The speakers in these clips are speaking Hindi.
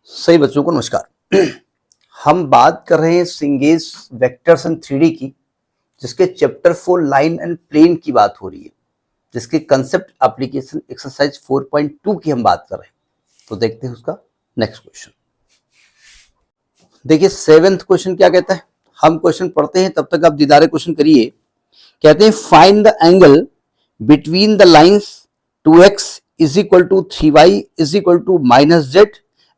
सही बच्चों को नमस्कार। हम बात कर रहे हैं सिंगेज वेक्टर्स एंड 3D की, जिसके चैप्टर 4 लाइन एंड प्लेन की बात हो रही है, जिसके कंसेप्ट एप्लीकेशन एक्सरसाइज 4.2 की हम बात कर रहे हैं। तो देखते हैं उसका नेक्स्ट क्वेश्चन। देखिए 7th क्वेश्चन क्या कहता है। हम क्वेश्चन पढ़ते हैं, तब तक आप दीदारे क्वेश्चन करिए। कहते हैं find the angle between the lines 2x is equal to 3y is equal to -z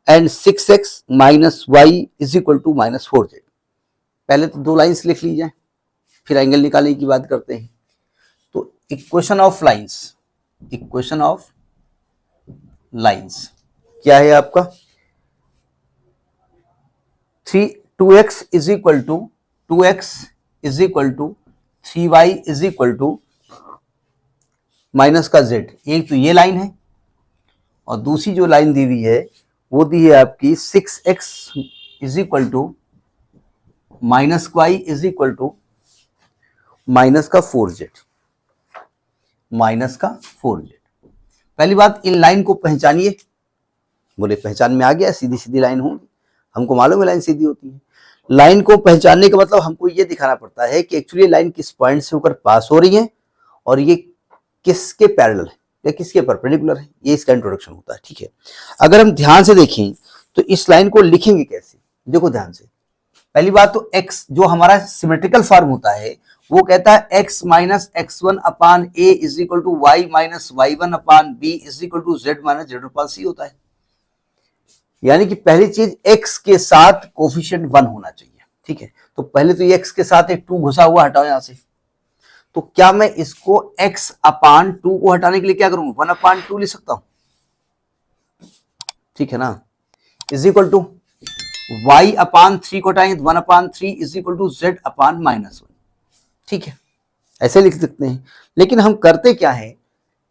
and 6x minus y is equal to -4z। पहले तो दो लाइंस लिख ली जाए, फिर एंगल निकालने की बात करते हैं। तो equation of lines, equation of lines क्या है आपका? 2x is equal to 3y is equal to minus का z। एक तो ये लाइन है और दूसरी जो लाइन दी हुई है वो दी है आपकी 6x is equal to minus y is equal to minus का 4z, माइनस का 4z। पहली बात, इन लाइन को पहचानिए। बोले पहचान में आ गया, सीधी सीधी लाइन होगी, हमको मालूम है लाइन सीधी होती है। लाइन को पहचानने का मतलब हमको ये दिखाना पड़ता है कि एक्चुअली लाइन किस पॉइंट से होकर पास हो रही है और ये किसके पैरेलल है या किसके परपेंडिकुलर है। ये इसका इंट्रोडक्शन होता है, ठीक है। अगर हम ध्यान से देखें तो इस लाइन को लिखेंगे कैसे, देखो ध्यान से। पहली बात तो x जो हमारा सिमेट्रिकल फॉर्म होता है वो कहता है x minus x1 upon a is equal to y minus y1 upon b is equal to z minus z upon c होता है। यानी कि पहली चीज x के साथ कोफिशिएंट 1 होना चाहिए, ठीक है। तो पहले तो ये x के साथ एक 2 घुसा हुआ हटाओ यहां से। तो क्या मैं इसको x अपान 2 को हटाने के लिए क्या करूंगा, 1 अपान 2 लिख सकता हूं, ठीक है ना। इज इक्वल टू y अपान 3 को हटाएंगे 1 अपान 3 इज इक्वल टू z अपान -1, ठीक है। ऐसे लिख सकते हैं। लेकिन हम करते क्या है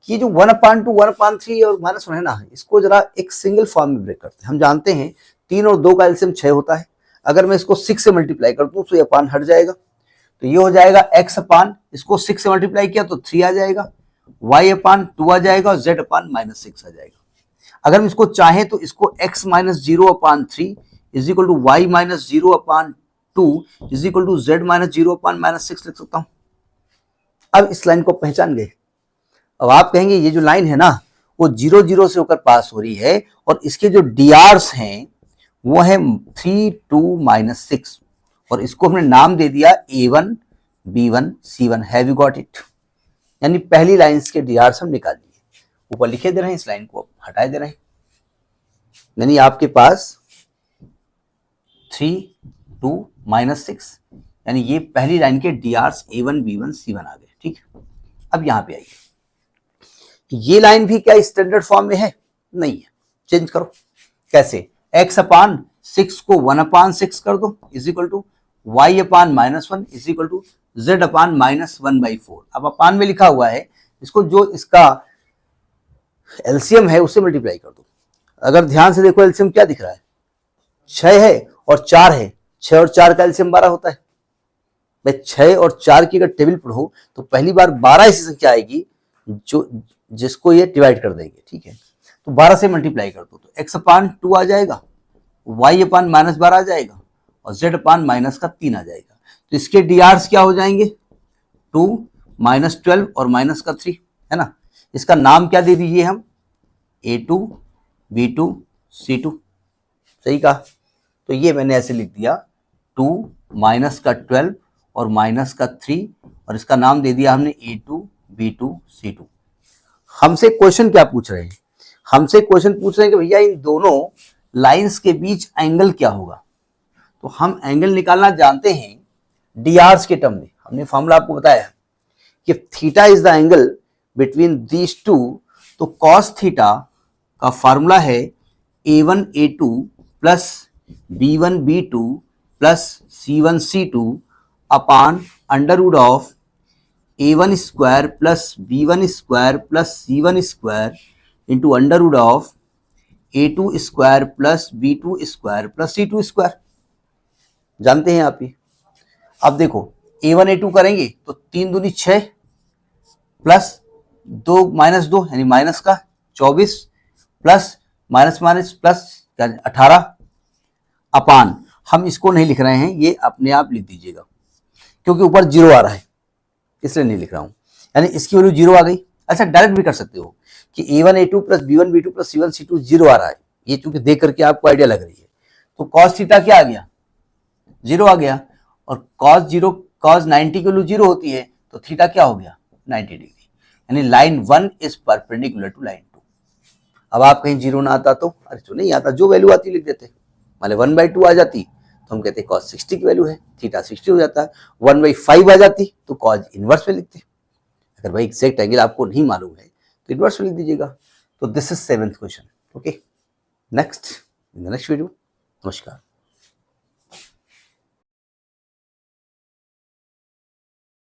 कि जो 1 अपान 2, 1 अपान 3 और -1 है ना, इसको जरा एक सिंगल फॉर्म में ब्रेक करते हैं। हम जानते हैं 3 और 2 का एलसीएम 6 होता है। अगर मैं इसको 6 से मल्टीप्लाई कर दूं तो ये अपान हट जाएगा, तो ये हो जाएगा x अपान, इसको 6 से मल्टीप्लाई किया तो 3 आ जाएगा, y अपान 2 आ जाएगा और z अपान -6 आ जाएगा। अगर हम इसको चाहें तो इसको x minus 0 upon 3 is equal to y minus 0 upon 2 is equal to z minus 0 upon -6 लिख सकता हूं। अब इस लाइन को पहचान गए। अब आप कहेंगे ये जो लाइन है ना वो 0 0 से होकर पास हो रही है और इसके जो डीआरस हैं वो है 3 2 -6 और इसको हमने नाम दे दिया A1 B1 C1। Have you got it? यानी पहली लाइन के डीआरस हम निकाल लिए, ऊपर लिखे दे रहे हैं, इस लाइन को हटाए दे रहे हैं। यानी आपके पास 3 2 -6 यानी ये पहली लाइन के डीआरस A1 B1 C1 आ गए, ठीक है। अब यहां पे आइए, ये लाइन भी क्या स्टैंडर्ड फॉर्म में है? नहीं है, चेंज करो। कैसे? x अपान 6 को 1 अपान 6 कर दो is equal to y upon -1 is equal to z upon -1/4। अब अपान में लिखा हुआ है, इसको जो इसका एलसीएम है उससे मल्टीप्लाई कर दो। अगर ध्यान से देखो एलसीएम क्या दिख रहा है, 6 है और 4 है। 6 और 4 का एलसीएम 12 होता है। भाई 6 और 4 की अगर टेबल पढ़ो तो पहली बार 12 ऐसी संख्या आएगी जो जिसको ये डिवाइड कर देंगे, ठीक है। तो 12 से मल्टीप्लाई कर दो तो x अपान 2 आ जाएगा, y अपान -12 आ जाएगा और z अपान -3 आ जाएगा। तो इसके डीआरस क्या हो जाएंगे? 2 -12 और -3, है ना। इसका नाम क्या दे दीजिए हम? A2 B2 C2। सही कहा। तो ये मैंने ऐसे लिख दिया 2 -12 और -3 और इसका नाम दे दिया हमने A2 B2 C2। हमसे क्वेश्चन क्या पूछ रहे हैं? हमसे क्वेश्चन पूछ रहे हैं कि भैया इन दोनों लाइंस के बीच एंगल क्या होगा। तो हम एंगल निकालना जानते हैं डीआरस के टर्म में। हमने फॉर्मूला आपको बताया कि theta is the angle between these two. तो कॉस थीटा का फॉर्मूला है A1 A2 plus B1 B2 plus C1 C2 upon under root of A1 square plus B1 square plus C1 square into under root of A2 square plus B2 square plus C2 square. जानते हैं आप ये। अब देखो A1 A2 करेंगे तो 3 दूनी 6 प्लस 2 -2 यानी माइनस का 24 प्लस माइनस माइनस प्लस क्या 18 अपान, हम इसको नहीं लिख रहे हैं, ये अपने आप लिख दीजिएगा क्योंकि ऊपर 0 आ रहा है इसलिए नहीं लिख रहा हूं, यानी इसकी वैल्यू 0 आ गई। अच्छा डायरेक्ट भी कर सकते हो कि a1 a2 plus b1 b2 plus c1 c2 0 आ रहा है, ये चूंकि देख करके आपको आइडिया लग रही है, तो cos थीटा क्या आ गया 0 आ गया, और cos 90 की वैल्यू 0 होती है तो थीटा क्या हो गया 90 डिग्री, यानी line 1 is perpendicular to line 2। अब आप कहीं 0 ना आता तो, अरे जो नहीं आता जो वैल्यू आती लिख देते, मान 1/2 आ जाती तो हम कहते cos 60 की वैल्यू है, थीटा 60 हो जाता है, 1/5 आ जाती तो cos इनवर्स में लिखते। अगर भाई एग्जैक्ट एंगल आपको नहीं मालूम है तो इनवर्स में लिख दीजिएगा। तो this is 7th question. Okay, next in the next video. नमस्कार।